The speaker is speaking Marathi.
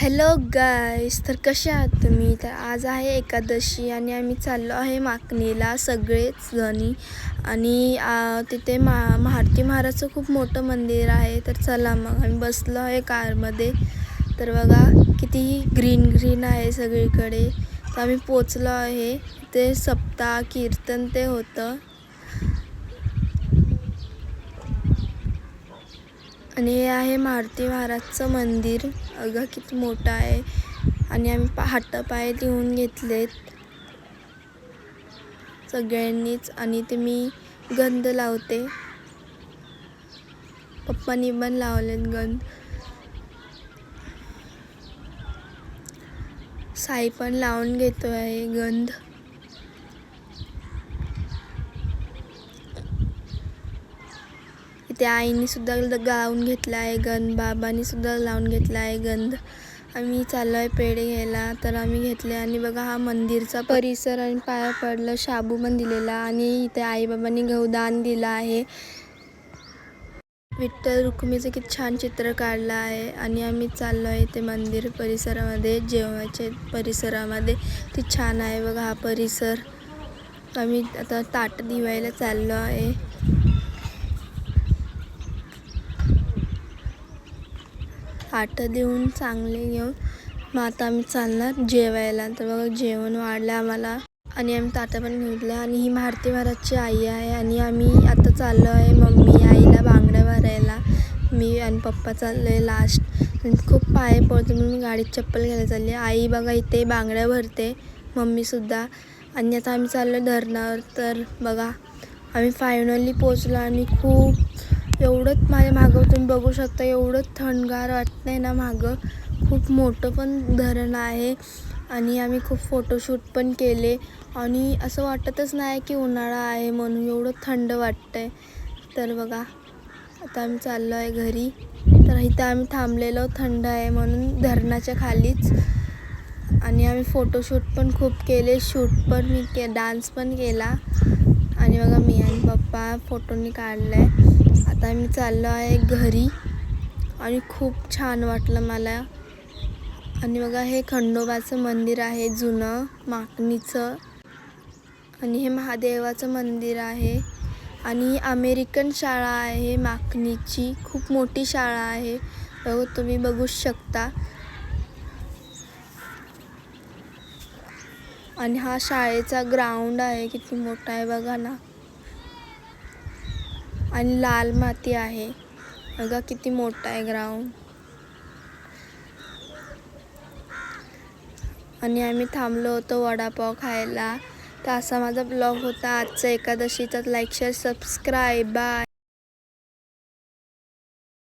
हॅलो गाईस, तर कसे आहात तुम्ही? तर आज आहे एकादशी आणि आम्ही चाललो आहे माकणीला सगळेच जणी. आणि तिथे महारती महाराजचं खूप मोठं मंदिर आहे. तर चला मग आम्ही बसलो आहे कारमध्ये. तर बघा किती ग्रीन आहे सगळीकडे. तर आम्ही पोचलो आहे. ते सप्ताह कीर्तन ते होतं. आणि हे आहे महारती महाराजचं मंदिर. अगं किती मोठं आहे. आणि आम्ही हातपाय धुवून घेतलेत सगळ्यांनीच. आणि ते मी गंध लावते. पप्पानी पण लावलेत गंध. साई पण लावून घेतो आहे गंध. इथे आईने सुद्धा लावून घेतला आहे गंध. बाबांनी सुद्धा लावून घेतला आहे गंध. आम्ही चाललो आहे पेढे घ्यायला. तर आम्ही घेतले. आणि बघा हा मंदिरचा परिसर. आणि पाया पडलं, शाबू पण दिलेला. आणि इथे आईबाबांनी गहूदान दिलं आहे. विठ्ठल रुक्मिणीचं किती छान चित्र काढलं आहे. आणि आम्ही चाललो आहे ते मंदिर परिसरामध्ये, जेवणाच्या परिसरामध्ये. ती छान आहे बघा हा परिसर. आम्ही आता ताट दिवायला चाललो आहे. ताट देऊन चांगले घेऊन मग आता आम्ही चालणार जेवायला. तर बघा जेवण वाढलं आम्हाला. आणि आम्ही ताटं पण घेतलं. आणि ही महारती महाराजची आई आहे. आणि आम्ही आता चाललो आहे मम्मी आईला बांगड्या भरायला. मी आणि पप्पा चाललो आहे लास्ट. आणि खूप पाय पडतो म्हणून मी गाडीत चप्पल घ्यायला चालली. आई बघा इथे बांगड्या भरते, मम्मीसुद्धा. आणि आता आम्ही चाललो धरणावर. तर बघा आम्ही फायनली पोचलो. आणि खूप एवढंच माझ्या मागं तुम्ही बघू शकता, एवढं थंडगार वाटतं आहे ना मागं. खूप मोठं पण धरण आहे. आणि आम्ही खूप फोटोशूट पण केले. आणि असं वाटतच नाही की उन्हाळा आहे म्हणून, एवढं थंड वाटतं आहे. तर बघा आता आम्ही चाललो आहे घरी. तर इथं आम्ही थांबलेलो थंड आहे म्हणून धरणाच्या खालीच. आणि आम्ही फोटोशूट पण खूप केले. शूट पण मी डान्स पण केला. आणि बघा मी आणि पप्पा फोटोनी काढलं आहे. आता आम्ही चाललो आहे घरी. आणि खूप छान वाटलं मला. आणि बघा हे खंडोबाचं मंदिर आहे जुनं माकणीचं. आणि हे महादेवाचं मंदिर आहे. आणि अमेरिकन शाळा आहे माकणीची. खूप मोठी शाळा आहे, तुम्ही बघू शकता. आणि हा शाळेचा ग्राउंड आहे, किती मोठा आहे बघा ना. आणि लाल माती आहे बघा, किती मोठा आहे ग्राउंड. आणि आम्ही थांबलो होतो वडापाव खायला. तर असा माझा ब्लॉग होता आजचा एकादशीचा. Like share subscribe. बाय.